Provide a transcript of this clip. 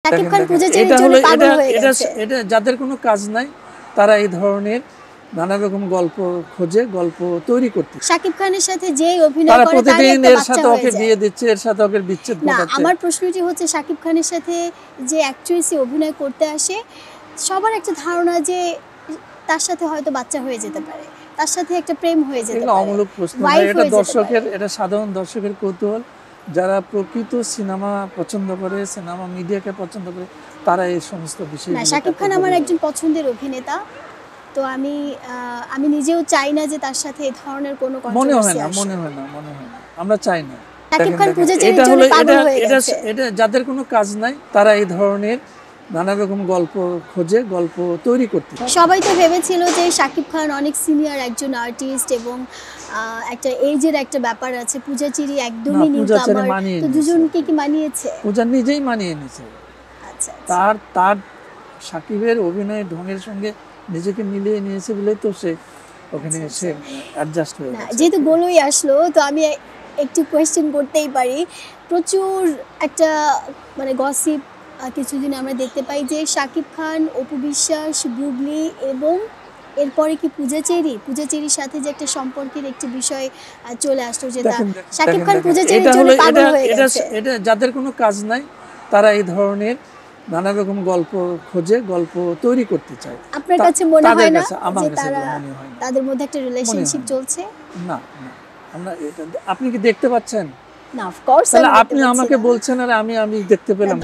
শাকিব খান পূজাচেরির জন্য পাগল হয়ে গেছে। এটা যাদের কোনো কাজ নাই তারা এই ধরনের নানা রকম গল্প খোঁজে, গল্প তৈরি করতে। শাকিব খানের সাথে যেই অভিনয় করে তার একটা বাচ্চা হয়ে যায়। বিয়ে দিচ্ছে, এর সাথে ওকে বিচ্ছেদ ঘটাচ্ছে। আমার প্রশ্নটি হচ্ছে শাকিব খানের সাথে যে অ্যাকট্রেসই অভিনয় করতে আসে, সবার একটা ধারণা যে তার সাথে হয়তো বাচ্চা হয়ে যেতে পারে, তার সাথে একটা প্রেম হয়ে যেতে পারে। অমূলক প্রশ্ন, এটা দর্শকের, এটা সাধারণ দর্শকের কৌতূহল। যারা প্রকৃত সিনেমা পছন্দ করে, সিনেমা মিডিয়াকে পছন্দ করে, তারা এই সমস্ত বিষয়। না, শাকিব খান আমার একজন পছন্দের অভিনেতা, তো আমি নিজেও চাই না যে তার সাথে এই ধরনের কোনো কন্ট্রোভার্সি আসে। মনে হয় না আমরা চাই না। শাকিব খান পূজাচেরির জন্য পাগল হয়ে গেছে। এটা যাদের কোনো কাজ নাই তারা এই ধরনের নানা রকম গল্প খোঁজে, গল্প তৈরি করতে। সবাই তো ভেবেছিল যে শাকিব খান অনেক সিনিয়র একজন আর্টিস্ট এবং একটা এজের একটা ব্যাপার আছে, পূজাচেরি একদমই নিউকামার, তো দুজনকে কি মানিয়েছে? পূজা নিজেই মানিয়ে নিয়েছে। আচ্ছা, তার শাকিবের অভিনয়ের ঢঙের সঙ্গে নিজেকে মিলিয়ে নিয়েছে বলেই তো সে ওখানে এসে অ্যাডজাস্ট হয়ে গেছে। যেহেতু গোলই আসলো, তো আমি একটু কোয়েশ্চেন করতেই পারি। প্রচুর একটা মানে গসিপ কিছুদিন আমরা দেখতে পাই যে শাকিব খান, অপু বিশ্বাস, বুবলি এবং এরপরে কি পূজাচেরির সাথে যে একটা সম্পর্কের একটি বিষয় চলে আসলো, যে শাকিব খান পূজাচেরির জন্য পাগল হয়ে গেছে। এটা যাদের কোনো কাজ নাই তারা এই ধরনের নানা রকম গল্প খোঁজে, গল্প তৈরি করতে চায়। আপনার কাছে মনে হয় না যে তাদের মধ্যে একটা রিলেশনশিপ চলছে? না, আমরা এটা আপনি কি দেখতে পাচ্ছেন? না, অফ কোর্স তাহলে আপনি আমাকে বলছেন আর আমি দেখতে পেলাম।